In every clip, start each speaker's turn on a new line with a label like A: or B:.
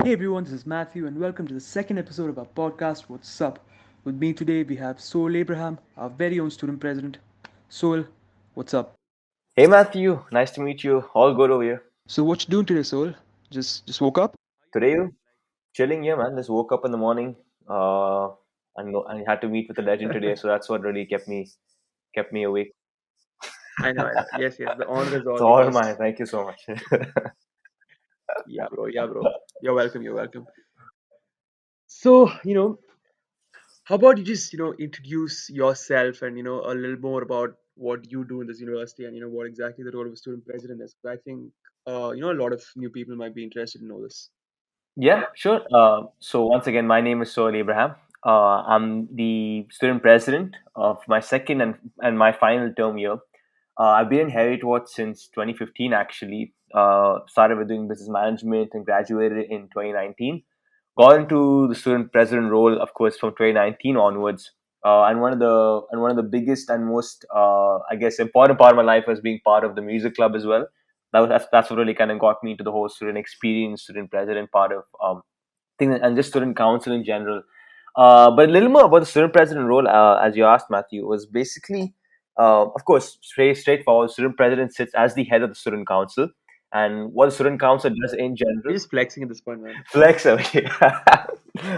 A: Hey everyone, this is Matthew, and welcome to the second episode of our podcast, What's Up? With me today, we have Soehl Abraham, our very own student president. Soehl, what's up?
B: Hey Matthew, nice to meet you. All good over here.
A: So, what you doing today, Soehl? Just woke up?
B: Today, chilling here, man. Just woke up in the morning, uh, and had to meet with a legend today, so that's what really kept me awake.
A: I know. Yes, yes, the honor is
B: It's
A: all
B: all
A: yours.
B: mine. Thank you so much.
A: Yeah, bro. Yeah, bro. You're welcome. You're welcome. So, how about you just, introduce yourself and, a little more about what you do in this university and, what exactly the role of a student president is. I think, a lot of new people might be interested to know this.
B: Yeah, sure. So once again, my name is Soehl Abraham. I'm the student president of my second and my final term here. I've been in Heriot since 2015, actually. Started with doing business management and graduated in 2019. Got into the student president role, of course, from 2019 onwards. And one of the biggest and most, I guess, important part of my life was being part of the music club as well. That's what really kind of got me into the whole student experience, student president part of things, and just student council in general. But a little more about the student president role, as you asked, Matthew, was basically, of course, straightforward. Student president sits as the head of the student council, and what the student council does in
A: You're
B: general,
A: just flexing at this point, man.
B: flex. Okay.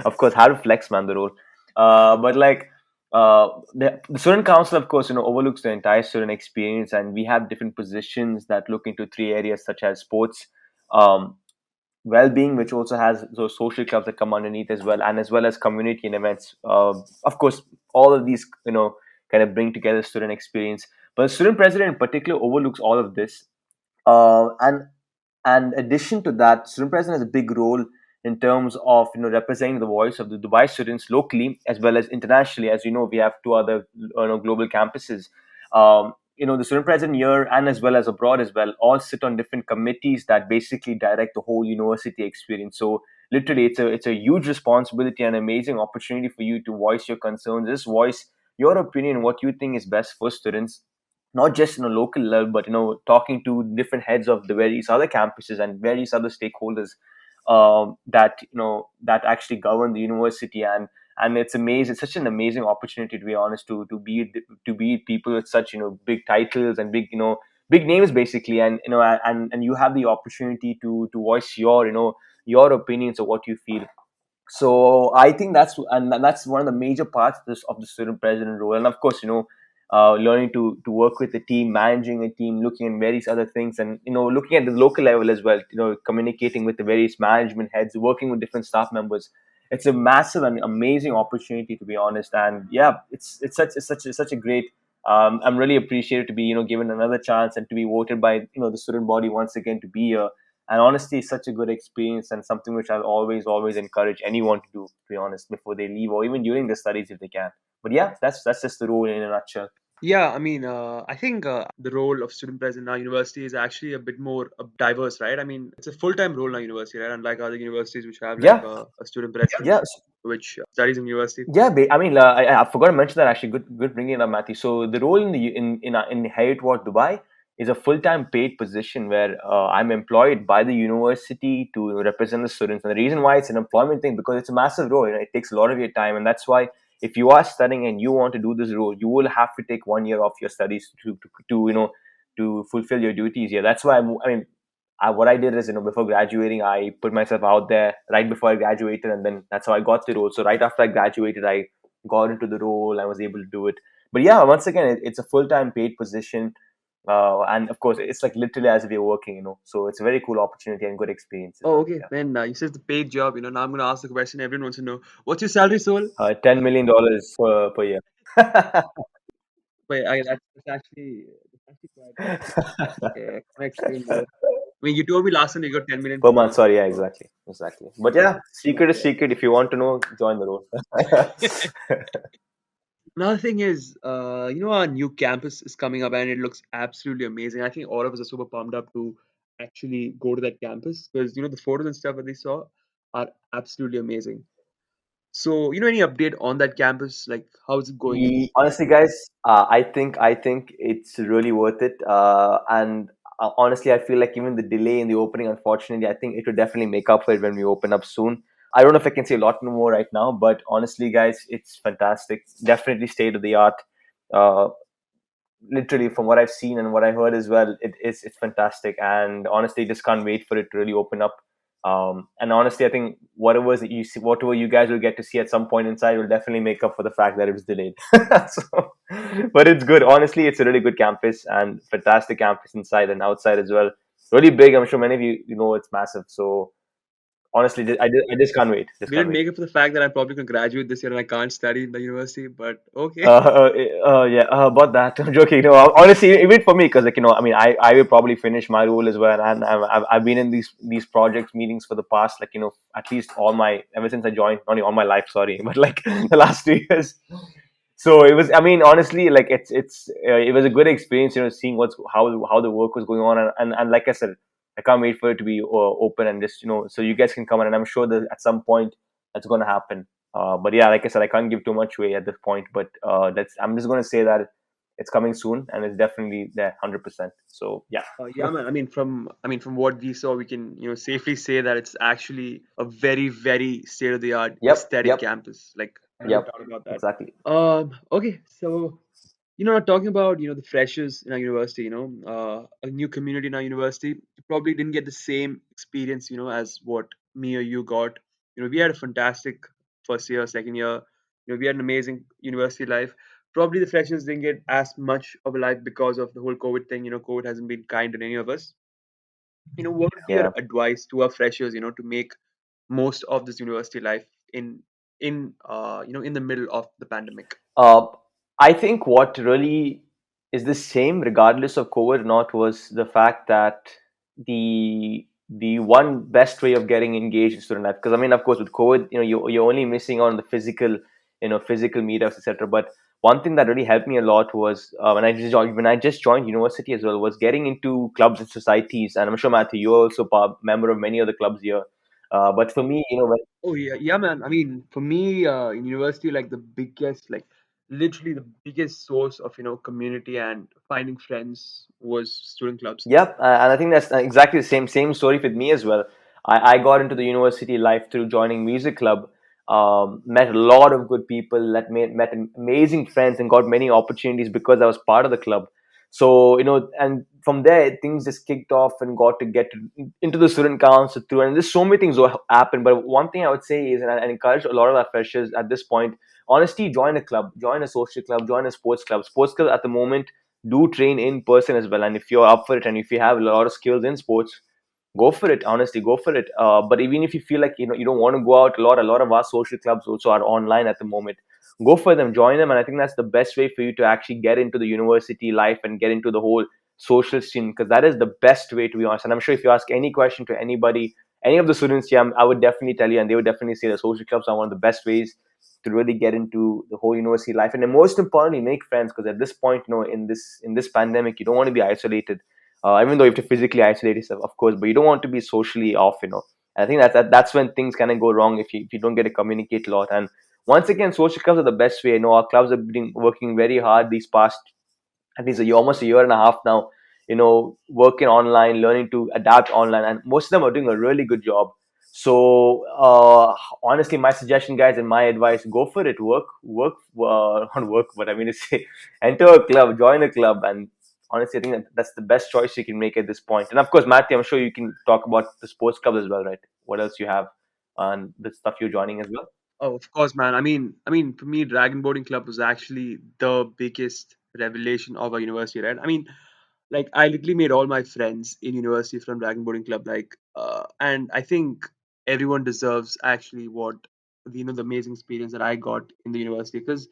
B: Of course, how to flex, man, the role. But like. The student council, of course, overlooks the entire student experience, and we have different positions that look into three areas such as sports, um, well-being, which also has those social clubs that come underneath as well, and as well as community and events. Of course, all of these kind of bring together student experience, but the student president in particular overlooks all of this. And addition to that, student president has a big role in terms of representing the voice of the Dubai students locally as well as internationally. As you know, we have two other global campuses. The student president here and as well as abroad as well all sit on different committees that basically direct the whole university experience. So literally, it's a huge responsibility and amazing opportunity for you to voice your concerns, just voice your opinion, what you think is best for students, not just in a local level, but talking to different heads of the various other campuses and various other stakeholders that actually govern the university. And it's amazing. It's such an amazing opportunity, to be honest, to be people with such big titles and big names basically, and and you have the opportunity to voice your opinions of what you feel. So I think that's one of the major parts of the student president role. And of course, learning to work with a team, managing a team, looking at various other things, and looking at the local level as well, communicating with the various management heads, working with different staff members. It's a massive and amazing opportunity, to be honest. And yeah, it's such a great, I'm really appreciated to be given another chance and to be voted by the student body once again to be here. And honestly, it's such a good experience and something which I'll always encourage anyone to do, to be honest, before they leave or even during their studies if they can. But yeah, that's just the role in a nutshell.
A: Yeah, I mean, I think the role of student president in our university is actually a bit more diverse, right? I mean, it's a full-time role in our university, right? Unlike other universities which have like
B: Yeah,
A: a student president
B: yeah,
A: which studies in university.
B: yeah. I mean, I forgot to mention that actually. Good bringing it up, Matthew. So the role in Hyatt Ward Dubai is a full time paid position where I'm employed by the university to represent the students. And the reason why it's an employment thing because it's a massive role. It takes a lot of your time, and that's why if you are studying and you want to do this role, you will have to take 1 year off your studies to fulfill your duties here. That's why what I did is, before graduating, I put myself out there right before I graduated, and then that's how I got the role. So right after I graduated, I got into the role. I was able to do it. But yeah, once again, it's a full time paid position, and of course, it's like literally as if you're working. So it's a very cool opportunity and good experience as
A: Oh,
B: well.
A: okay.
B: Yeah,
A: Then you said the paid job. Now I'm gonna ask the question everyone wants to know. What's your salary, Soul?
B: $10 million per year.
A: Wait, that's actually quite okay. Can I explain more? I mean, you told me last time you got 10 million
B: Per
A: per
B: month.
A: month.
B: Sorry, yeah,
A: So
B: exactly. But yeah, secret is
A: yeah.
B: secret. If you want to know, join the role.
A: Another thing is, our new campus is coming up and it looks absolutely amazing. I think all of us are super pumped up to actually go to that campus because the photos and stuff that they saw are absolutely amazing. So, any update on that campus? Like, how's it going?
B: Honestly, guys, I think it's really worth it. And honestly, I feel like even the delay in the opening, unfortunately, I think it will definitely make up for it when we open up soon. I don't know if I can say a lot more right now, but honestly, guys, it's fantastic. Definitely state of the art. Uh, Literally, from what I've seen and what I heard as well, it's fantastic. And honestly, just can't wait for it to really open up. And honestly, I think whatever is that you see, whatever you guys will get to see at some point inside will definitely make up for the fact that it was delayed. So, but it's good. Honestly, it's a really good campus and fantastic campus inside and outside as well. Really big. I'm sure many of you know it's massive. So honestly, I just can't wait. Just
A: We
B: can't
A: didn't
B: wait.
A: make up for the fact that I'm probably going to graduate this year and I can't study in the university, but okay.
B: Yeah, about that. I'm joking. No, honestly, even for me, because like I mean, I will probably finish my role as well, and I've been in these projects meetings for the past like at least all my ever since I joined, not even all my life, sorry, but like the last 2 years. So it was. I mean, honestly, like it was a good experience, seeing how the work was going on, and like I said, I can't wait for it to be open and just so you guys can come in, and I'm sure that at some point that's going to happen. But yeah, like I said, I can't give too much away at this point. But that's I'm just going to say that it's coming soon, and it's definitely there, 100%. So yeah,
A: Yeah, man. I mean, from what we saw, we can safely say that it's actually a very, very state of the art
B: yep,
A: aesthetic
B: yep,
A: campus. Like, no
B: yep,
A: doubt about that.
B: exactly.
A: Okay, so talking about the freshers in our university, a new community in our university, you probably didn't get the same experience, as what me or you got. We had a fantastic first year, second year. We had an amazing university life. Probably the freshers didn't get as much of a life because of the whole COVID thing. COVID hasn't been kind to any of us. What would be your
B: Yeah.
A: advice to our freshers, to make most of this university life in the middle of the pandemic?
B: Uh, I think what really is the same, regardless of COVID or not, was the fact that the one best way of getting engaged in student life. Because I mean, of course, with COVID, you're only missing on the physical, physical meetups, etc. But one thing that really helped me a lot was when I just joined university as well, was getting into clubs and societies. And I'm sure Matthew, you're also member of many other clubs here. But for me,
A: Oh yeah, yeah, man. I mean, for me, in university, like the biggest, like literally the biggest source of community and finding friends was student clubs.
B: Yep, and I think that's exactly the same story with me as well. I got into the university life through joining music club. Met a lot of good people, met amazing friends, and got many opportunities because I was part of the club. So and from there things just kicked off and got to into the student council through, and there's so many things that happen. But one thing I would say is, and I encourage a lot of our freshers at this point, honestly, join a club, join a social club, join a sports club. Sports club at the moment do train in person as well, and if you're up for it and if you have a lot of skills in sports, go for it. Honestly, go for it. But even if you feel like you don't want to go out a lot of our social clubs also are online at the moment. Go for them, join them, and I think that's the best way for you to actually get into the university life and get into the whole social scene, because that is the best way, to be honest. And I'm sure if you ask any question to anybody, any of the students here, I would definitely tell you, and they would definitely say the social clubs are one of the best ways to really get into the whole university life, and then most importantly make friends, because at this point, in this pandemic, you don't want to be isolated. Even though you have to physically isolate yourself, of course, but you don't want to be socially off. I think that's when things kind of go wrong, if you don't get to communicate a lot. And once again, social clubs are the best way. Our clubs have been working very hard these past, at least almost a year and a half now, working online, learning to adapt online, and most of them are doing a really good job. So honestly, my suggestion, guys, and my advice, go for it. Work not work, but I mean to say, enter a club, join a club. And honestly, I think that's the best choice you can make at this point. And of course, Matthew, I'm sure you can talk about the sports club as well, right? What else you have and the stuff you're joining as well?
A: Oh, of course, man. I mean, for me, Dragon Boating Club was actually the biggest revelation of our university, right? I mean, like I literally made all my friends in university from Dragon Boating Club, like, and I think everyone deserves actually what the amazing experience that I got in the university, because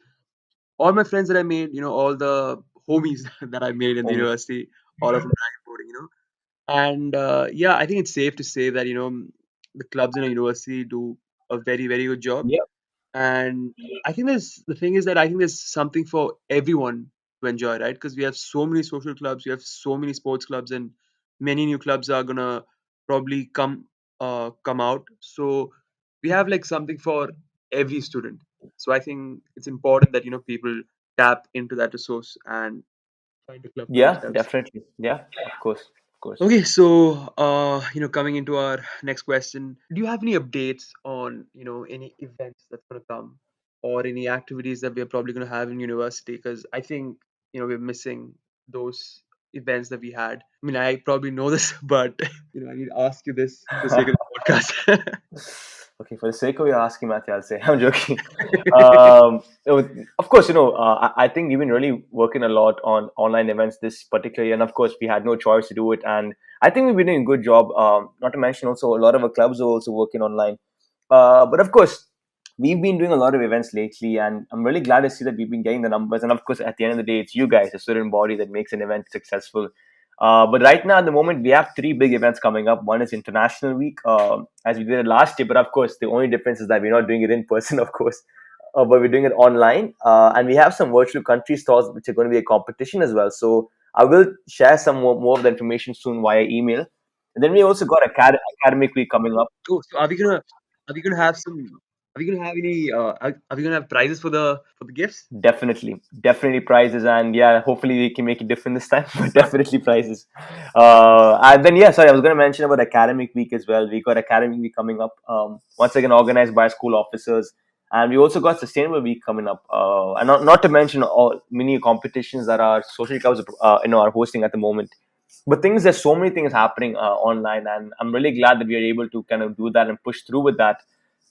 A: all my friends that I made, all the homies that I made in the
B: Homie.
A: university, all of them Dragon Boating. And yeah, I think it's safe to say that the clubs in a university do a very, very good job.
B: Yep.
A: And I think there's something for everyone to enjoy, right? Because we have so many social clubs, we have so many sports clubs, and many new clubs are gonna probably come out. So we have like something for every student. So I think it's important that people tap into that resource and find a club for
B: Yeah,
A: themselves.
B: definitely. Yeah, of course. of course.
A: Okay, so coming into our next question, do you have any updates on any events that's gonna come, or any activities that we're probably gonna have in university? Because I think we're missing those events that we had. I mean, I probably know this, but I need to ask you this for the sake of the podcast.
B: Okay, for the sake of you asking, Matthew, I'll say I'm joking. Of course, I think we've been really working a lot on online events this particular year, and of course, we had no choice to do it. And I think we've been doing a good job. Not to mention, also a lot of our clubs are also working online. But of course, we've been doing a lot of events lately, and I'm really glad to see that we've been getting the numbers. And of course, at the end of the day, it's you guys, the student body, that makes an event successful. But right now, at the moment, we have three big events coming up. One is International Week, as we did it last year. But of course, the only difference is that we're not doing it in person, of course, but we're doing it online. And we have some virtual country stores, which are going to be a competition as well. So I will share some more of the information soon via email. And then we also got academic week coming up.
A: Oh, so are we gonna have some? Are we gonna have any? Are we gonna have prizes for the gifts?
B: Definitely prizes, and yeah, hopefully we can make it different this time. But definitely prizes. And then yeah, sorry, I was going to mention about academic week as well. We got academic week coming up, once again organized by school officers, and we also got sustainable week coming up. And not to mention all many competitions that our social clubs are hosting at the moment. But things there's so many things happening online, and I'm really glad that we are able to kind of do that and push through with that,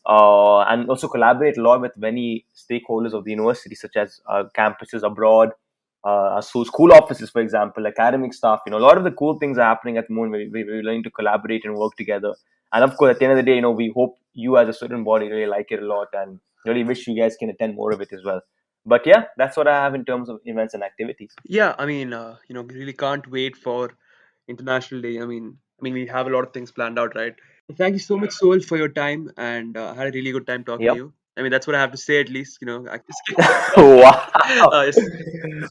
B: and also collaborate a lot with many stakeholders of the university, such as campuses abroad, so school offices, for example, academic staff. A lot of the cool things are happening at the moment. We're learning to collaborate and work together. And of course, at the end of the day, we hope you as a student body really like it a lot, and really wish you guys can attend more of it as well. But yeah, that's what I have in terms of events and activities.
A: Yeah, I mean, we really can't wait for International Day. I mean, we have a lot of things planned out, right? Thank you so much, Soul, for your time, and I had a really good time talking to
B: Yep.
A: you. I mean, that's what I have to say, at least. I just
B: Wow. I'm
A: just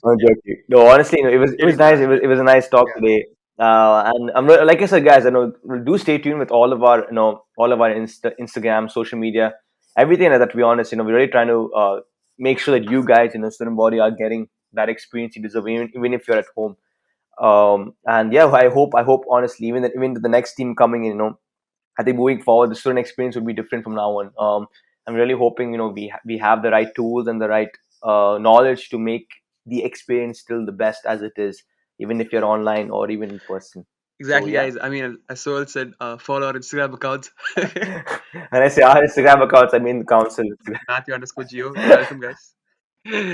B: joking. No, honestly, it was
A: kidding,
B: nice.
A: man.
B: It was a nice talk
A: Yeah,
B: today. And like I said, guys, I know do stay tuned with all of our Instagram, social media, everything like that. To be honest, we're really trying to make sure that you guys in the student body are getting that experience you deserve, even if you're at home. And yeah, I hope honestly, even the next team coming in, I think moving forward, the student experience will be different from now on. I'm really hoping we have the right tools and the right knowledge to make the experience still the best as it is, even if you're online or even in person. So
A: exactly,
B: yeah,
A: guys. I mean, as Soul said, follow our Instagram accounts.
B: when I say our Instagram accounts, I mean the council.
A: Mathew_Geo. You're welcome, guys.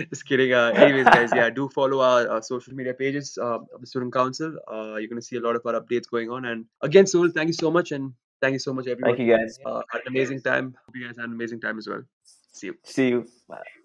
A: Just kidding. Anyways, guys, yeah, do follow our social media pages of the Student Council. You're going to see a lot of our updates going on. And again, Soul, thank you so much. And thank you so much,
B: Thank
A: everyone.
B: you guys.
A: Had an amazing time. Hope you guys had an amazing time as well. See you.
B: See you. Bye.